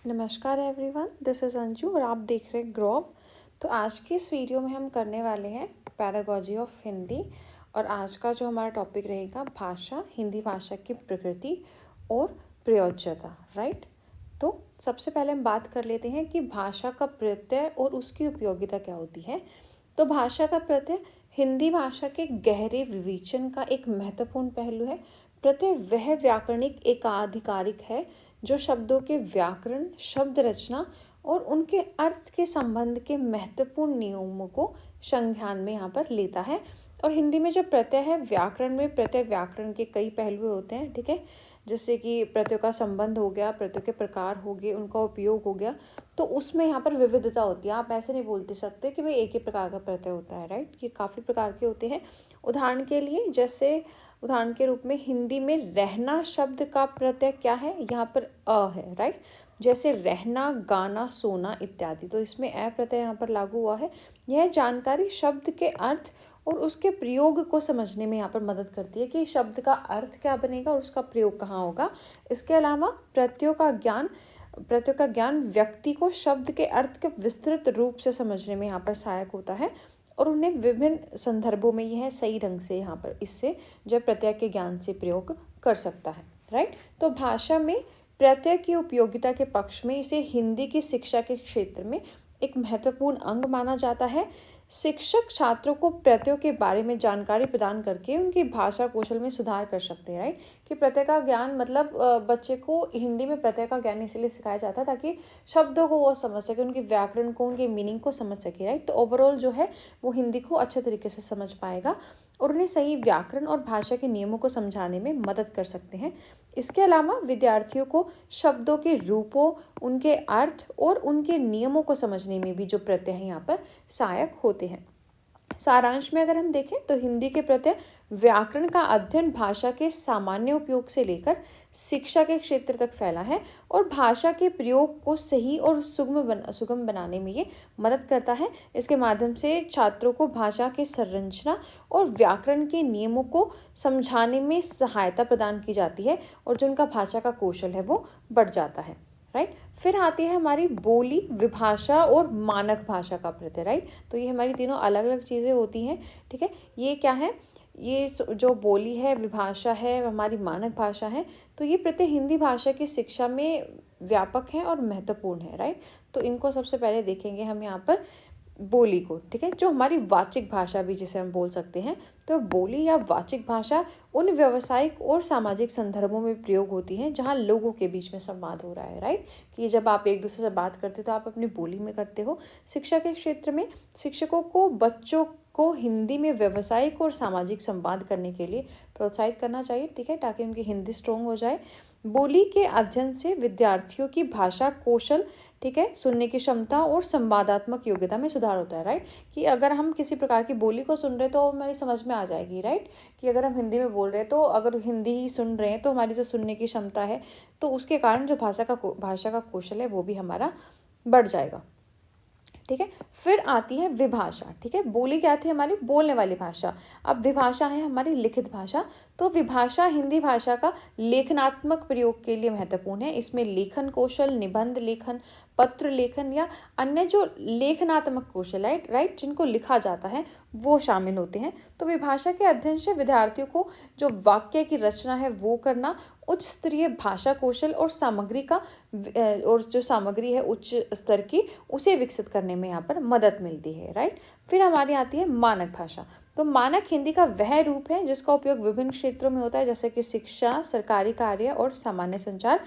नमस्कार everyone, this is Anju और आप देख रहे हैं ग्रो अप। तो आज की इस वीडियो में हम करने वाले हैं पैरागॉजी ऑफ हिंदी। और आज का जो हमारा टॉपिक रहेगा भाषा, हिंदी भाषा की प्रकृति और प्रयोज्यता। राइट। तो सबसे पहले हम बात कर लेते हैं कि भाषा का प्रत्यय और उसकी उपयोगिता क्या होती है। तो भाषा का प्रत्यय हिंदी भाषा के गहरे विवेचन का एक महत्वपूर्ण पहलू है। प्रत्यय वह व्याकरणिक एकाधिकारिक है जो शब्दों के व्याकरण, शब्द रचना और उनके अर्थ के संबंध के महत्वपूर्ण नियमों को संज्ञान में यहाँ पर लेता है। और हिंदी में जो प्रत्यय है, व्याकरण में प्रत्यय व्याकरण के कई पहलू होते हैं, ठीक है। जैसे कि प्रत्ययों का संबंध हो गया, प्रत्ययों के प्रकार हो गए, उनका उपयोग हो गया। तो उसमें यहाँ पर विविधता होती है। आप ऐसे नहीं बोलते सकते कि भाई एक ही प्रकार का प्रत्यय होता है। राइट। ये काफ़ी प्रकार के होते हैं। उदाहरण के लिए, जैसे उदाहरण के रूप में हिंदी में रहना शब्द का प्रत्यय क्या है, यहाँ पर अ है। राइट। जैसे रहना, गाना, सोना इत्यादि। तो इसमें अ प्रत्यय यहाँ पर लागू हुआ है। यह जानकारी शब्द के अर्थ और उसके प्रयोग को समझने में यहाँ पर मदद करती है कि शब्द का अर्थ क्या बनेगा और उसका प्रयोग कहाँ होगा। इसके अलावा प्रत्ययों का ज्ञान व्यक्ति को शब्द के अर्थ के विस्तृत रूप से समझने में यहाँ पर सहायक होता है और उन्हें विभिन्न संदर्भों में यह सही ढंग से यहाँ पर इससे जो प्रत्यय के ज्ञान से प्रयोग कर सकता है। राइट। तो भाषा में प्रत्यय की उपयोगिता के पक्ष में इसे हिंदी की शिक्षा के क्षेत्र में एक महत्वपूर्ण अंग माना जाता है। शिक्षक छात्रों को प्रत्ययों के बारे में जानकारी प्रदान करके उनकी भाषा कौशल में सुधार कर सकते हैं। राइट। कि प्रत्यय का ज्ञान मतलब बच्चे को हिंदी में प्रत्यय का ज्ञान इसलिए सिखाया जाता है ताकि शब्दों को वो समझ सके, उनके व्याकरण को, उनके मीनिंग को समझ सके। राइट। तो ओवरऑल जो है वो हिंदी को अच्छे तरीके से समझ पाएगा और उन्हें सही व्याकरण और भाषा के नियमों को समझाने में मदद कर सकते हैं। इसके अलावा विद्यार्थियों को शब्दों के रूपों, उनके अर्थ और उनके नियमों को समझने में भी जो प्रत्यय हैं यहाँ पर सहायक होते हैं। सारांश में अगर हम देखें तो हिंदी के प्रत्यय व्याकरण का अध्ययन भाषा के सामान्य उपयोग से लेकर शिक्षा के क्षेत्र तक फैला है और भाषा के प्रयोग को सही और सुगम बनाने में ये मदद करता है। इसके माध्यम से छात्रों को भाषा के संरचना और व्याकरण के नियमों को समझाने में सहायता प्रदान की जाती है और जो उनका भाषा का कौशल है वो बढ़ जाता है। राइट। फिर आती है हमारी बोली, विभाषा और मानक भाषा का प्रत्यय। राइट। तो ये हमारी तीनों अलग अलग चीज़ें होती हैं। ठीक है। ये क्या है, ये जो बोली है, विभाषा है, हमारी मानक भाषा है। तो ये प्रत्यय हिंदी भाषा की शिक्षा में व्यापक है और महत्वपूर्ण है। राइट। तो इनको सबसे पहले देखेंगे हम यहाँ पर बोली को। ठीक है। जो हमारी वाचिक भाषा भी जिसे हम बोल सकते हैं। तो बोली या वाचिक भाषा उन व्यावसायिक और सामाजिक संदर्भों में प्रयोग होती है जहाँ लोगों के बीच में संवाद हो रहा है। राइट। कि जब आप एक दूसरे से बात करते हो तो आप अपनी बोली में करते हो। शिक्षा के क्षेत्र में शिक्षकों को बच्चों को हिंदी में व्यावसायिक और सामाजिक संवाद करने के लिए प्रोत्साहित करना चाहिए। ठीक है। ताकि उनकी हिंदी स्ट्रॉन्ग हो जाए। बोली के अध्ययन से विद्यार्थियों की भाषा कौशल, ठीक है, सुनने की क्षमता और संवादात्मक योग्यता में सुधार होता है। राइट। कि अगर हम किसी प्रकार की बोली को सुन रहे हैं तो हमारी समझ में आ जाएगी। राइट। कि अगर हम हिंदी में बोल रहे हैं तो अगर हिंदी ही सुन रहे हैं तो हमारी जो सुनने की क्षमता है तो उसके कारण जो भाषा का कौशल है वो भी हमारा बढ़ जाएगा। ठीक है। फिर आती है विभाषा। ठीक है। बोली क्या थी, हमारी बोलने वाली भाषा। अब विभाषा है हमारी लिखित भाषा। तो विभाषा हिंदी भाषा का लेखनात्मक प्रयोग के लिए महत्वपूर्ण है। इसमें लेखन कौशल, निबंध लेखन, पत्र लेखन या अन्य जो लेखनात्मक कौशल है, राइट, जिनको लिखा जाता है वो शामिल होते हैं। तो विभाषा के अध्ययन से विद्यार्थियों को जो वाक्य की रचना है वो करना, उच्च स्तरीय भाषा कौशल और जो सामग्री है उच्च स्तर की, उसे विकसित करने में यहाँ पर मदद मिलती है। राइट। फिर हमारी आती है मानक भाषा। तो मानक हिंदी का वह रूप है जिसका उपयोग विभिन्न क्षेत्रों में होता है, जैसे कि शिक्षा, सरकारी कार्य और सामान्य संचार।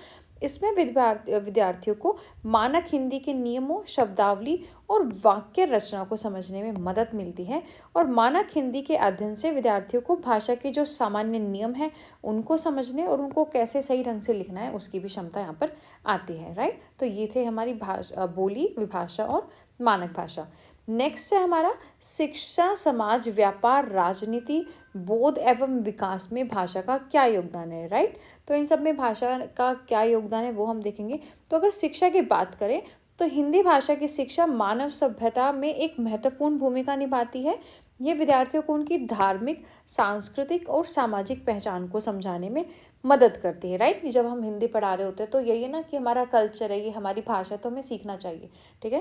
इसमें विद्यार्थियों को मानक हिंदी के नियमों, शब्दावली और वाक्य रचना को समझने में मदद मिलती है। और मानक हिंदी के अध्ययन से विद्यार्थियों को भाषा के जो सामान्य नियम हैं उनको समझने और उनको कैसे सही ढंग से लिखना है उसकी भी क्षमता यहाँ पर आती है। राइट। तो ये थे हमारी बोली, विभाषा और मानक भाषा। नेक्स्ट है हमारा शिक्षा, समाज, व्यापार, राजनीति, बोध एवं विकास में भाषा का क्या योगदान है। राइट। तो इन सब में भाषा का क्या योगदान है वो हम देखेंगे। तो अगर शिक्षा की बात करें तो हिंदी भाषा की शिक्षा मानव सभ्यता में एक महत्वपूर्ण भूमिका निभाती है। ये विद्यार्थियों को उनकी धार्मिक, सांस्कृतिक और सामाजिक पहचान को समझाने में मदद करती है, राइट। जब हम हिंदी पढ़ा रहे होते हैं तो यही है ना कि हमारा कल्चर है, ये हमारी भाषा है, तो हमें सीखना चाहिए, ठीक है।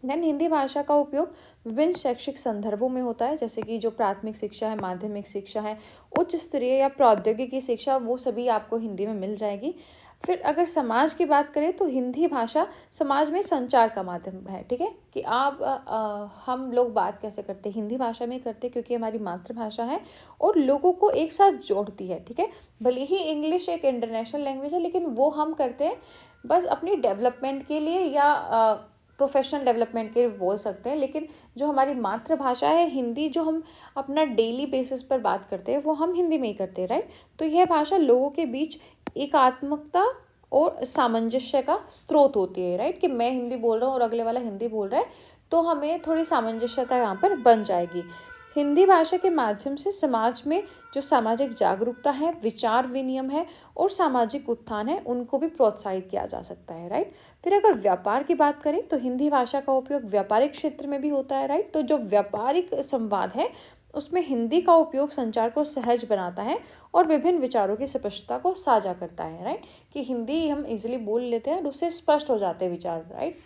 देन हिंदी भाषा का उपयोग विभिन्न शैक्षिक संदर्भों में होता है, जैसे कि जो प्राथमिक शिक्षा है, माध्यमिक शिक्षा है, उच्च स्तरीय या प्रौद्योगिकी शिक्षा, वो सभी आपको हिंदी में मिल जाएगी। फिर अगर समाज की बात करें तो हिंदी भाषा समाज में संचार का माध्यम है, ठीक है। कि आप हम लोग बात कैसे करते हैं, हिंदी भाषा में करते हैं, क्योंकि हमारी मातृभाषा है और लोगों को एक साथ जोड़ती है, ठीक है। भले ही इंग्लिश एक इंटरनेशनल लैंग्वेज है, लेकिन वो हम करते हैं बस अपनी डेवलपमेंट के लिए या प्रोफेशनल डेवलपमेंट के लिए बोल सकते हैं। लेकिन जो हमारी मातृभाषा है हिंदी, जो हम अपना डेली बेसिस पर बात करते हैं, वो हम हिंदी में ही करते हैं, राइट। तो यह भाषा लोगों के बीच एकात्मकता और सामंजस्य का स्रोत होती है, राइट। कि मैं हिंदी बोल रहा हूँ और अगले वाला हिंदी बोल रहा है, तो हमें थोड़ी सामंजस्यता यहाँ पर बन जाएगी। हिंदी भाषा के माध्यम से समाज में जो सामाजिक जागरूकता है, विचार विनिमय है और सामाजिक उत्थान है, उनको भी प्रोत्साहित किया जा सकता है, राइट। फिर अगर व्यापार की बात करें तो हिंदी भाषा का उपयोग व्यापारिक क्षेत्र में भी होता है, राइट। तो जो व्यापारिक संवाद है उसमें हिंदी का उपयोग संचार को सहज बनाता है और विभिन्न विचारों की स्पष्टता को साझा करता है, राइट। कि हिंदी हम इजीली बोल लेते हैं और उससे स्पष्ट हो जाते हैं विचार, राइट।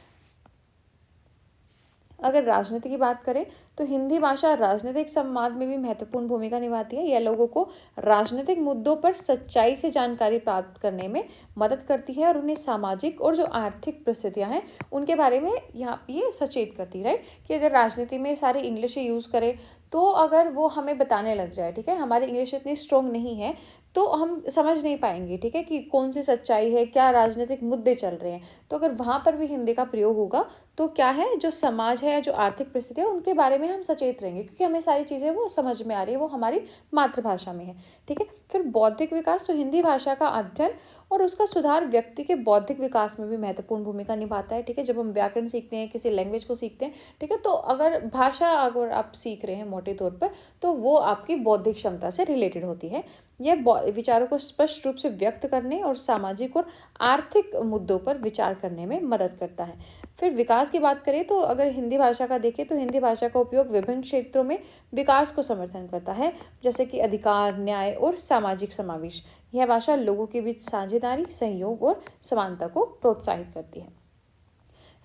अगर राजनीति की बात करें तो हिंदी भाषा राजनीतिक संवाद में भी महत्वपूर्ण भूमिका निभाती है। यह लोगों को राजनीतिक मुद्दों पर सच्चाई से जानकारी प्राप्त करने में मदद करती है और उन्हें सामाजिक और जो आर्थिक परिस्थितियां हैं उनके बारे में यहाँ ये सचेत करती है, राइट। कि अगर राजनीति में सारे इंग्लिश ही यूज़ करें तो अगर वो हमें बताने लग जाए, ठीक है, हमारी इंग्लिश इतनी स्ट्रॉन्ग नहीं है तो हम समझ नहीं पाएंगे, ठीक है, कि कौन सी सच्चाई है, क्या राजनीतिक मुद्दे चल रहे हैं। तो अगर वहाँ पर भी हिंदी का प्रयोग होगा तो क्या है, जो समाज है या जो आर्थिक परिस्थिति है उनके बारे में हम सचेत रहेंगे, क्योंकि हमें सारी चीज़ें वो समझ में आ रही है, वो हमारी मातृभाषा में है, ठीक है। फिर बौद्धिक विकास, तो हिंदी भाषा का अध्ययन और उसका सुधार व्यक्ति के बौद्धिक विकास में भी महत्वपूर्ण भूमिका निभाता है, ठीक है। जब हम व्याकरण सीखते हैं, किसी लैंग्वेज को सीखते हैं, ठीक है, तो अगर भाषा अगर आप सीख रहे हैं मोटे तौर पर, तो वो आपकी बौद्धिक क्षमता से रिलेटेड होती है। यह विचारों को स्पष्ट रूप से व्यक्त करने और सामाजिक और आर्थिक मुद्दों पर विचार करने में मदद करता है। फिर विकास की बात करें तो अगर हिंदी भाषा का देखें तो हिंदी भाषा का उपयोग विभिन्न क्षेत्रों में विकास को समर्थन करता है, जैसे कि अधिकार, न्याय और सामाजिक समावेश। यह भाषा लोगों के बीच साझेदारी, सहयोग और समानता को प्रोत्साहित करती है।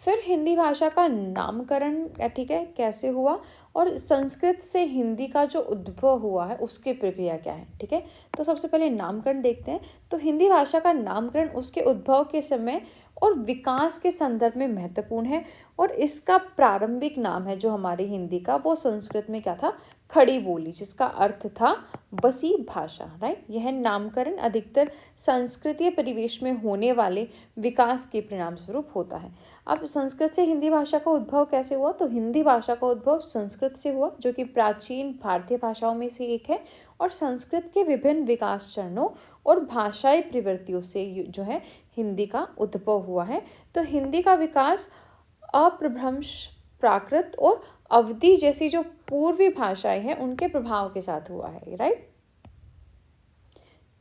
फिर हिंदी भाषा का नामकरण, ठीक है, कैसे हुआ और संस्कृत से हिंदी का जो उद्भव हुआ है उसकी प्रक्रिया क्या है, ठीक है। तो सबसे पहले नामकरण देखते हैं। तो हिंदी भाषा का नामकरण उसके उद्भव के समय और विकास के संदर्भ में महत्वपूर्ण है और इसका प्रारंभिक नाम है जो हमारी हिंदी का, वो संस्कृत में क्या था, खड़ी बोली, जिसका अर्थ था बसी भाषा, राइट। यह नामकरण अधिकतर संस्कृतीय परिवेश में होने वाले विकास के परिणाम स्वरूप होता है। अब संस्कृत से हिंदी भाषा का उद्भव कैसे हुआ, तो हिंदी भाषा का उद्भव संस्कृत से हुआ, जो कि प्राचीन भारतीय भाषाओं में से एक है और संस्कृत के विभिन्न विकास चरणों और भाषाई प्रवृत्तियों से जो है हिंदी का उद्भव हुआ है। तो हिंदी का विकास अपभ्रंश, प्राकृत और अवधी जैसी जो पूर्वी भाषाएं हैं उनके प्रभाव के साथ हुआ है, राइट।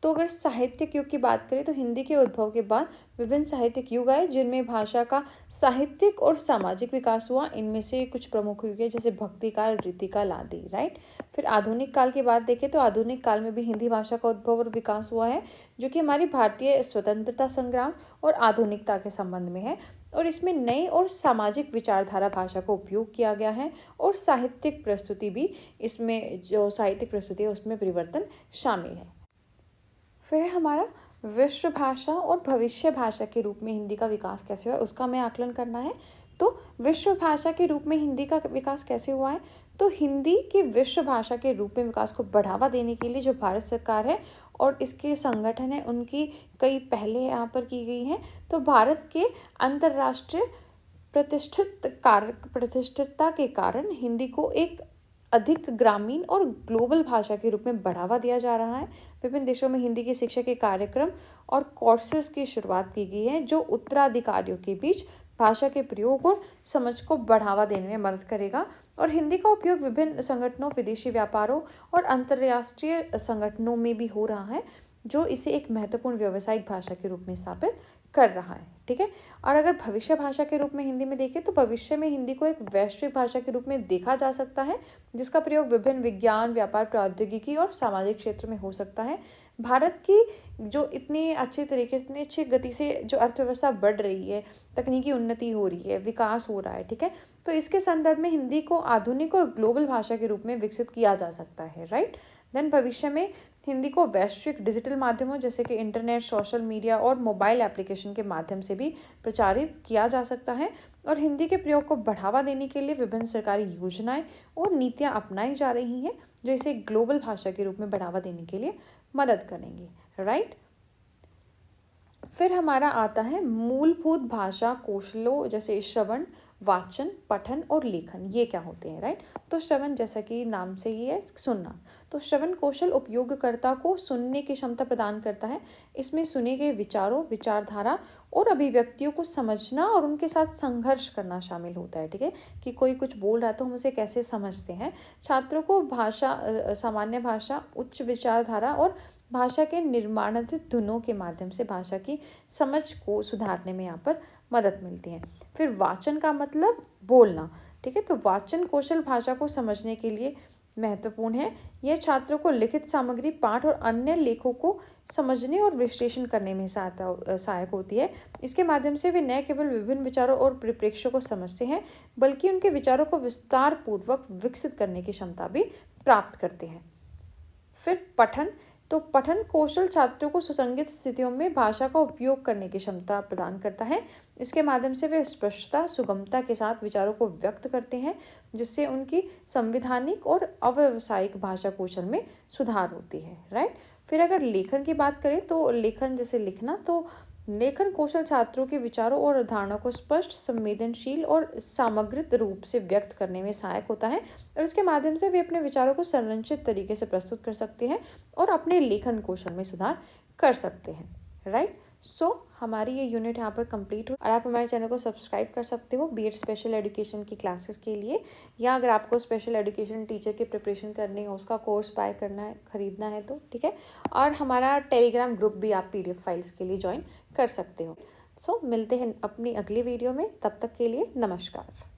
तो अगर साहित्यिक युग की बात करें तो हिंदी के उद्भव के बाद विभिन्न साहित्यिक युग आए जिनमें भाषा का साहित्यिक और सामाजिक विकास हुआ। इनमें से कुछ प्रमुख युग है जैसे भक्ति काल, रीतिकाल आदि, राइट। फिर आधुनिक काल की बात देखें तो आधुनिक काल में भी हिंदी भाषा का उद्भव और विकास हुआ है, जो कि हमारी भारतीय स्वतंत्रता संग्राम और आधुनिकता के संबंध में है और इसमें नई और सामाजिक विचारधारा भाषा का उपयोग किया गया है और साहित्यिक प्रस्तुति भी, इसमें जो साहित्यिक प्रस्तुति है उसमें परिवर्तन शामिल है। फिर है हमारा विश्व भाषा और भविष्य भाषा के रूप में हिंदी का विकास कैसे हुआ है, उसका हमें आकलन करना है। तो विश्व भाषा के रूप में हिंदी का विकास कैसे हुआ है, तो हिंदी की विश्व भाषा के रूप में विकास को बढ़ावा देने के लिए जो भारत सरकार है और इसके संगठन है उनकी कई पहले यहाँ पर की गई हैं। तो भारत के अंतर्राष्ट्रीय प्रतिष्ठितता के कारण हिंदी को एक अधिक ग्रामीण और ग्लोबल भाषा के रूप में बढ़ावा दिया जा रहा है। विभिन्न देशों में हिंदी की शिक्षा के कार्यक्रम और कोर्सेज की शुरुआत की गई है जो उत्तराधिकारियों के बीच भाषा के प्रयोग और समझ को बढ़ावा देने में मदद करेगा। और हिंदी का उपयोग विभिन्न संगठनों, विदेशी व्यापारों और अंतर्राष्ट्रीय संगठनों में भी हो रहा है, जो इसे एक महत्वपूर्ण व्यावसायिक भाषा के रूप में स्थापित कर रहा है, ठीक है। और अगर भविष्य भाषा के रूप में हिंदी में देखें तो भविष्य में हिंदी को एक वैश्विक भाषा के रूप में देखा जा सकता है, जिसका प्रयोग विभिन्न विज्ञान, व्यापार, प्रौद्योगिकी और सामाजिक क्षेत्र में हो सकता है। भारत की जो इतनी अच्छे तरीके से, इतनी अच्छी गति से जो अर्थव्यवस्था बढ़ रही है, तकनीकी उन्नति हो रही है, विकास हो रहा है, ठीक है, तो इसके संदर्भ में हिंदी को आधुनिक और ग्लोबल भाषा के रूप में विकसित किया जा सकता है, राइट। देन भविष्य में हिंदी को वैश्विक डिजिटल माध्यमों जैसे कि इंटरनेट, सोशल मीडिया और मोबाइल एप्लीकेशन के माध्यम से भी प्रचारित किया जा सकता है, और हिंदी के प्रयोग को बढ़ावा देने के लिए विभिन्न सरकारी योजनाएं और नीतियां अपनाई जा रही हैं जो इसे ग्लोबल भाषा के रूप में बढ़ावा देने के लिए मदद करेंगी, राइट। फिर हमारा आता है मूलभूत भाषा कौशलों जैसे श्रवण, वाचन, पठन और लेखन। ये क्या होते हैं, राइट। तो श्रवण जैसा कि नाम से ही है, सुनना। तो श्रवण कौशल उपयोगकर्ता को सुनने की क्षमता प्रदान करता है। इसमें सुने गए विचारों, विचारधारा और अभिव्यक्तियों को समझना और उनके साथ संघर्ष करना शामिल होता है, ठीक है, कि कोई कुछ बोल रहा है तो हम उसे कैसे समझते हैं। छात्रों को भाषा, सामान्य भाषा, उच्च विचारधारा और भाषा के निर्माणात्मक धुनों के माध्यम से भाषा की समझ को सुधारने में यहाँ पर मदद मिलती है। फिर वाचन का मतलब बोलना, ठीक है, तो वाचन कौशल भाषा को समझने के लिए महत्वपूर्ण है। यह छात्रों को लिखित सामग्री, पाठ और अन्य लेखों को समझने और विश्लेषण करने में सहायक होती है। इसके माध्यम से वे न केवल विभिन्न विचारों और परिप्रेक्ष्यों को समझते हैं, बल्कि उनके विचारों को विस्तार पूर्वक विकसित करने की क्षमता भी प्राप्त करते हैं। फिर पठन, तो पठन कौशल छात्रों को सुसंगत स्थितियों में भाषा का उपयोग करने की क्षमता प्रदान करता है। इसके माध्यम से वे स्पष्टता, सुगमता के साथ विचारों को व्यक्त करते हैं, जिससे उनकी संवैधानिक और अव्यवसायिक भाषा कौशल में सुधार होती है, राइट। फिर अगर लेखन की बात करें तो लेखन जैसे लिखना, तो लेखन कौशल छात्रों के विचारों और धारणाओं को स्पष्ट, संवेदनशील और सामग्रिक रूप से व्यक्त करने में सहायक होता है, और इसके माध्यम से वे अपने विचारों को संरचित तरीके से प्रस्तुत कर सकते हैं और अपने लेखन कौशल में सुधार कर सकते हैं, राइट। सो हमारी ये यूनिट यहाँ पर कंप्लीट हो, और आप हमारे चैनल को सब्सक्राइब कर सकते हो बीएड स्पेशल एजुकेशन की क्लासेस के लिए, या अगर आपको स्पेशल एजुकेशन टीचर की प्रिपरेशन करनी है, उसका कोर्स बाय करना है, खरीदना है तो, ठीक है। और हमारा टेलीग्राम ग्रुप भी आप PDF फाइल्स के लिए ज्वाइन कर सकते हो। सो मिलते हैं अपनी अगली वीडियो में, तब तक के लिए नमस्कार।